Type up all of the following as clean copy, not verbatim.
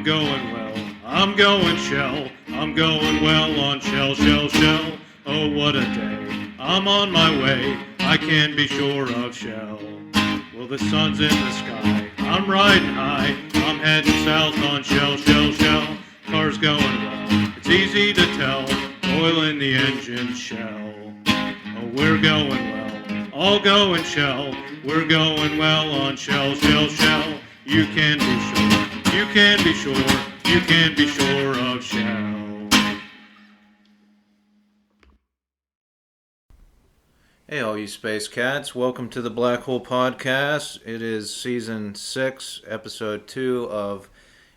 I'm going well, I'm going shell, I'm going well on shell, shell, shell. Oh, what a day, I'm on my way, I can be sure of shell. Well, the sun's in the sky, I'm riding high, I'm heading south on shell, shell, shell. Car's going well, it's easy to tell, oil in the engine, shell. Oh, we're going well, all going shell, we're going well on shell, shell, shell. You can be sure, you can be sure, you can be sure of shell. Hey all you space cats, welcome to the Black Hole Podcast. It is season 6, episode 2 of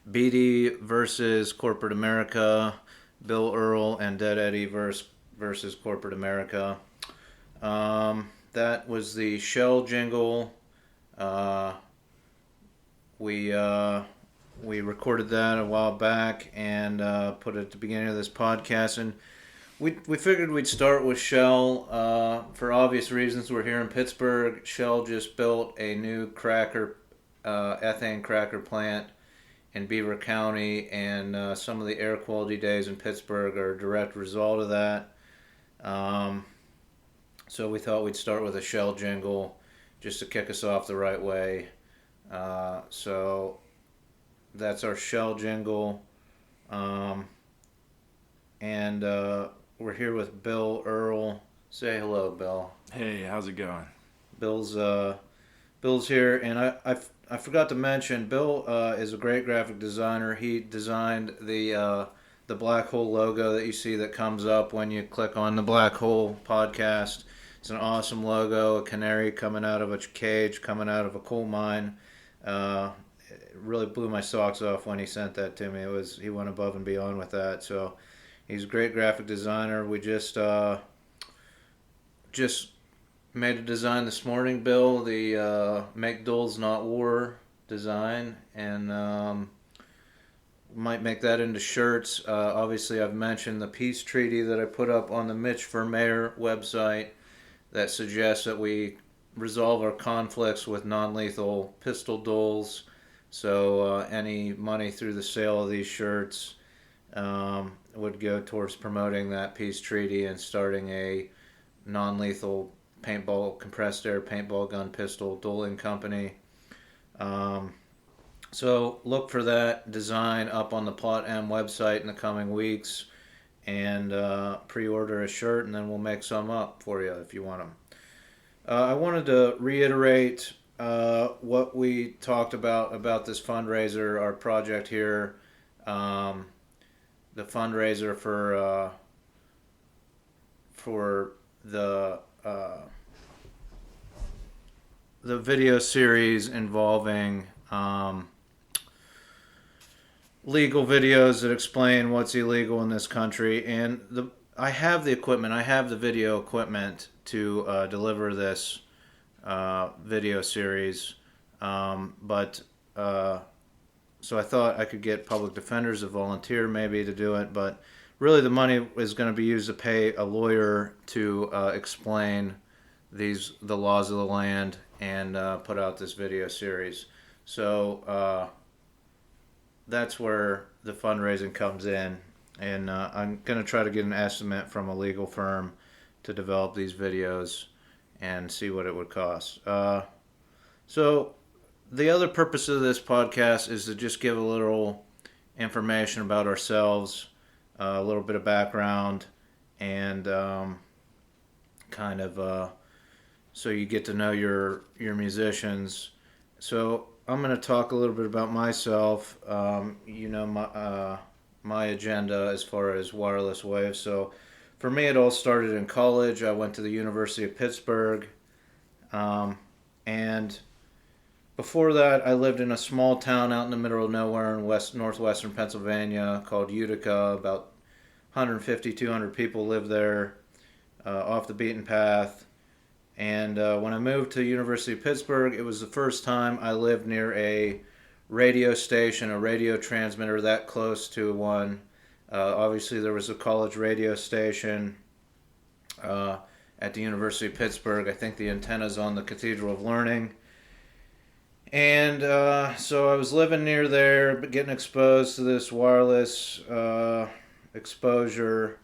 Beatty versus Corporate America, Bill, Earl, and Dead Eddy versus Corporate America. That was the Shell jingle. We recorded that a while back and put it at the beginning of this podcast, and we figured we'd start with Shell for obvious reasons. We're here in Pittsburgh. Shell just built a new ethane cracker plant in Beaver County, and some of the air quality days in Pittsburgh are a direct result of that. So we thought we'd start with a Shell jingle just to kick us off the right way. So that's our Shell jingle. And we're here with Bill, Earl. Say hello, Bill. Hey, how's it going? Bill's here, and I forgot to mention, Bill is a great graphic designer. He designed the Black Hole logo that you see that comes up when you click on the Black Hole Podcast. It's an awesome logo, a canary coming out of a cage, coming out of a coal mine. It really blew my socks off when he sent that to me. He went above and beyond with that. So he's a great graphic designer. We just made a design this morning, Bill, the Make Duels Not War design, and might make that into shirts. Obviously, I've mentioned the peace treaty that I put up on the Mitch for Mayor website that suggests that we resolve our conflicts with non-lethal pistol duels. So any money through the sale of these shirts would go towards promoting that peace treaty and starting a non-lethal paintball, compressed air paintball gun pistol dueling company. So look for that design up on the Plot M website in the coming weeks, and pre-order a shirt, and then we'll make some up for you if you want them. I wanted to reiterate what we talked about this fundraiser, our project here, the fundraiser for the video series involving legal videos that explain what's illegal in this country. And I have the equipment. I have the video equipment to deliver this video series. So I thought I could get public defenders to volunteer maybe to do it. But really the money is going to be used to pay a lawyer to explain the laws of the land and put out this video series. So that's where the fundraising comes in, and I'm going to try to get an estimate from a legal firm to develop these videos and see what it would cost. So the other purpose of this podcast is to just give a little information about ourselves, a little bit of background, and so you get to know your musicians. So I'm going to talk a little bit about myself. My agenda as far as wireless waves. So for me, it all started in college. I went to the University of Pittsburgh, and before that, I lived in a small town out in the middle of nowhere in northwestern Pennsylvania called Utica. About 150, 200 people live there, off the beaten path. And when I moved to University of Pittsburgh, it was the first time I lived near a radio station, a radio transmitter that close to one. Obviously, there was a college radio station at the University of Pittsburgh. I think the antenna's on the Cathedral of Learning. And so I was living near there, but getting exposed to this wireless exposure.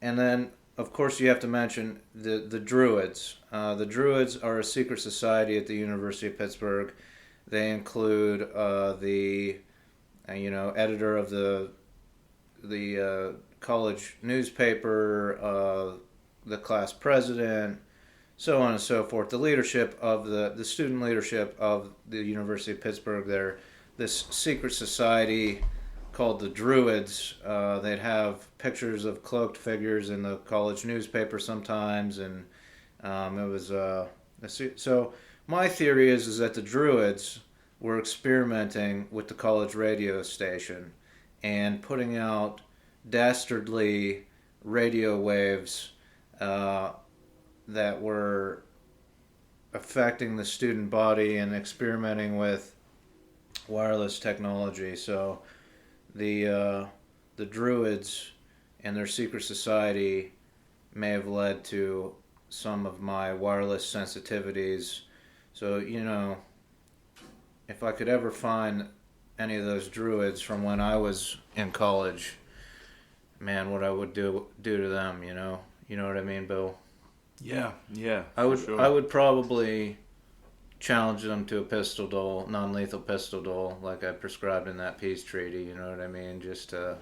And then, of course, you have to mention the Druids. The Druids are a secret society at the University of Pittsburgh. They include the editor of the college newspaper, the class president, so on and so forth. The leadership of the student leadership of the University of Pittsburgh. They're this secret society called the Druids. They'd have pictures of cloaked figures in the college newspaper sometimes, and it was so. My theory is that the Druids were experimenting with the college radio station and putting out dastardly radio waves that were affecting the student body and experimenting with wireless technology. So the Druids and their secret society may have led to some of my wireless sensitivities. So, if I could ever find any of those Druids from when I was in college, man, what I would do to them, you know what I mean, Bill? Yeah, I would probably challenge them to a pistol duel, non-lethal pistol duel, like I prescribed in that peace treaty. You know what I mean? Just to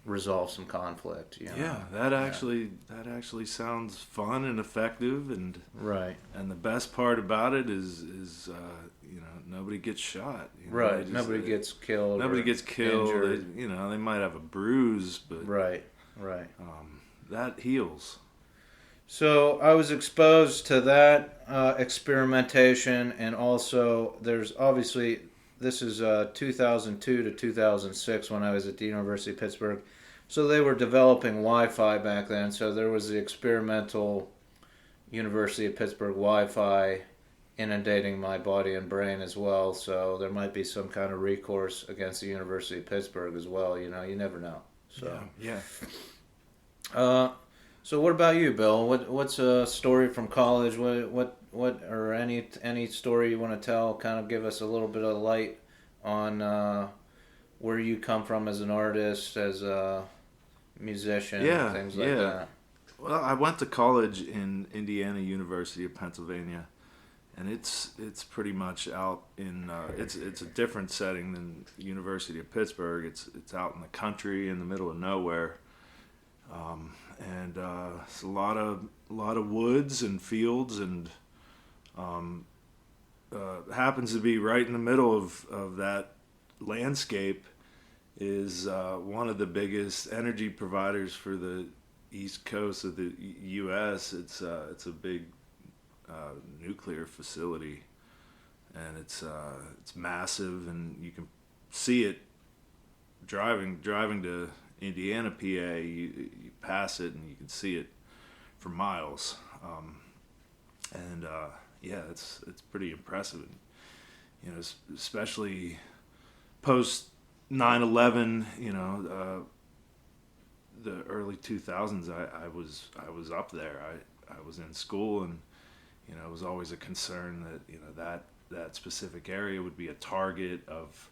resolve some conflict. Yeah, that actually sounds fun and effective, and right. And the best part about it is nobody gets shot. Right. Nobody gets killed. Nobody gets killed. Injured. They might have a bruise, but right. That heals. So I was exposed to that experimentation, and also there's obviously, this is 2002 to 2006 when I was at the University of Pittsburgh. So they were developing Wi-Fi back then. So there was the experimental University of Pittsburgh Wi-Fi inundating my body and brain as well. So there might be some kind of recourse against the University of Pittsburgh as well. You never know. So yeah. So what about you, Bill? What's a story from college? What or any story you want to tell? Kind of give us a little bit of light on where you come from as an artist, as a musician, things like that. Well, I went to college in Indiana University of Pennsylvania, and it's pretty much out in it's a different setting than University of Pittsburgh. It's out in the country, in the middle of nowhere. And it's a lot of woods and fields, and happens to be right in the middle of that landscape is one of the biggest energy providers for the east coast of the U.S. It's a big nuclear facility, and it's massive, and you can see it driving to Indiana, PA. You pass it and you can see it for miles, it's pretty impressive. Especially post 9/11. The early 2000s. I was up there. I was in school, and it was always a concern that that specific area would be a target of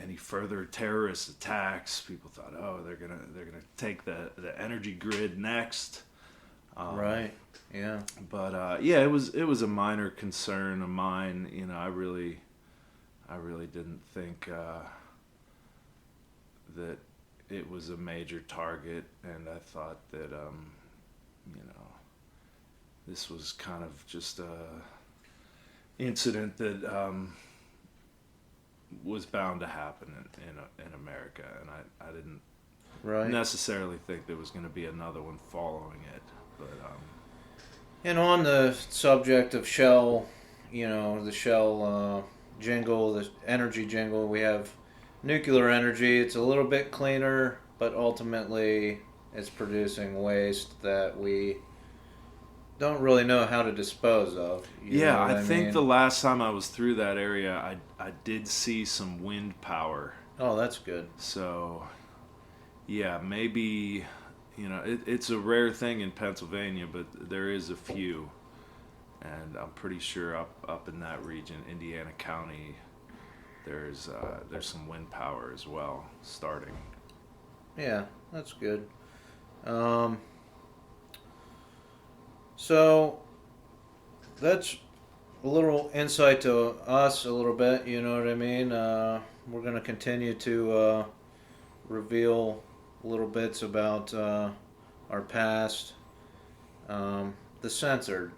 any further terrorist attacks. People thought, they're gonna take the energy grid next. Right. Yeah. But it was a minor concern of mine. I really didn't think that it was a major target, and I thought that this was kind of just a incident that was bound to happen in America, and I didn't necessarily think there was going to be another one following it. But and on the subject of Shell, the Shell jingle, the energy jingle, we have nuclear energy. It's a little bit cleaner, but ultimately it's producing waste that we don't really know how to dispose of. I think the last time I was through that area, I did see some wind power. Oh, that's good. So, maybe, it's a rare thing in Pennsylvania, but there is a few. and I'm pretty sure up in that region, Indiana County, there's some wind power as well starting. Yeah, that's good. So that's a little insight to us a little bit, you know what I mean? We're going to continue to reveal little bits about our past, the censored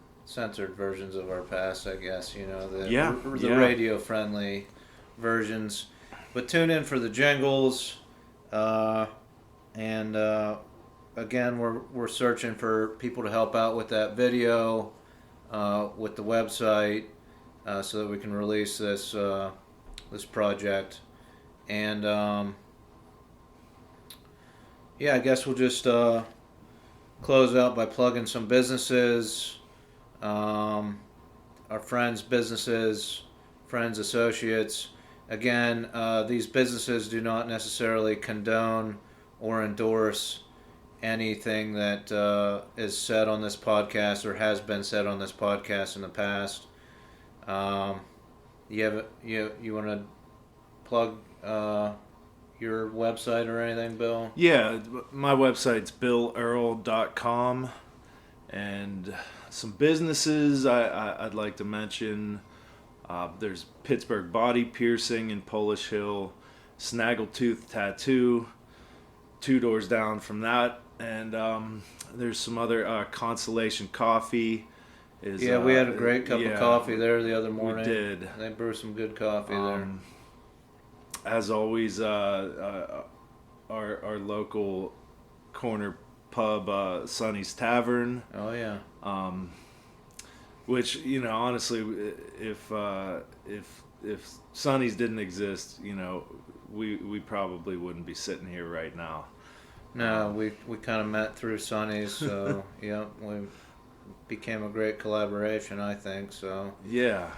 versions of our past, I guess, you know, the radio friendly versions. But tune in for the jingles, and again, we're searching for people to help out with that video, with the website, so that we can release this project. And I guess we'll just close out by plugging some businesses, our friends' businesses, friends, associates. Again, these businesses do not necessarily condone or endorse anything that is said on this podcast or has been said on this podcast in the past. You want to plug your website or anything, Bill? Yeah, my website's BillEarl.com, and some businesses I'd like to mention. There's Pittsburgh Body Piercing in Polish Hill, Snaggletooth Tattoo, 2 doors down from that, and there's some other Constellation Coffee. We had a great cup of coffee there the other morning. We did. They brew some good coffee there. As always, our local corner pub, Sonny's Tavern. Oh yeah. Which, you know, honestly, if Sonny's didn't exist, you know, we probably wouldn't be sitting here right now. No, we kind of met through Sonny's, so yeah, we became a great collaboration, I think. So yeah.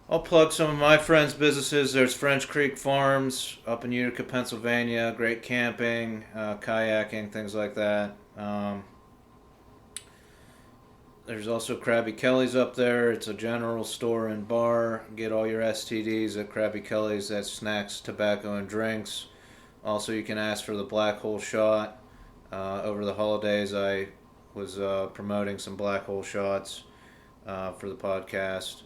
I'll plug some of my friends' businesses. There's French Creek Farms up in Utica, Pennsylvania. Great camping, kayaking, things like that. There's also Krabby Kelly's up there. It's a general store and bar. Get all your STDs at Krabby Kelly's. That's snacks, tobacco, and drinks. Also, you can ask for the Black Hole Shot. Over the holidays, I was promoting some Black Hole Shots for the podcast.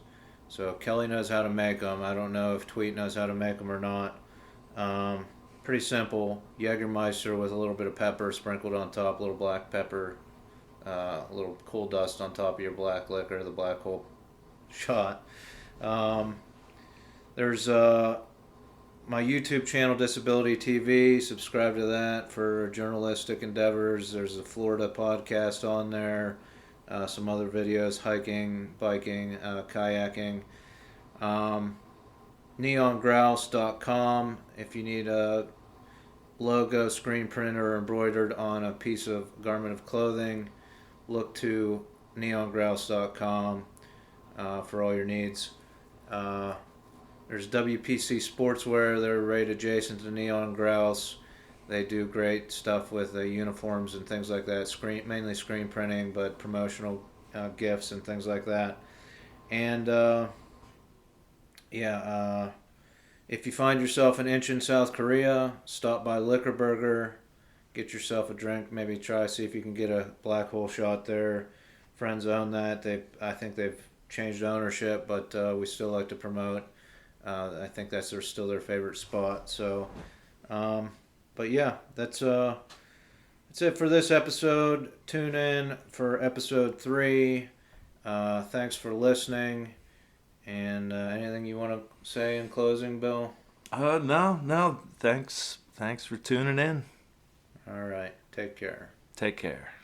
So Kelly knows how to make them. I don't know if Tweet knows how to make them or not. Pretty simple. Jägermeister with a little bit of pepper sprinkled on top, a little black pepper, a little cool dust on top of your black liquor, the Black Hole Shot. There's my YouTube channel, Disability TV. Subscribe to that for journalistic endeavors. There's a Florida podcast on there. Some other videos, hiking, biking, kayaking. Neongrouse.com. If you need a logo, screen printer, embroidered on a piece of garment of clothing, look to neongrouse.com for all your needs. There's WPC Sportswear. They're right adjacent to Neon Grouse. They do great stuff with uniforms and things like that. Mainly screen printing, but promotional gifts and things like that. And if you find yourself in Incheon, South Korea, stop by Liquor Burger, get yourself a drink. Maybe see if you can get a Black Hole Shot there. Friends own that. I think they've changed ownership, but we still like to promote. I think that's still their favorite spot. So. But yeah, that's it for this episode. Tune in for episode 3. Thanks for listening. And anything you want to say in closing, Bill? No. Thanks for tuning in. All right. Take care. Take care.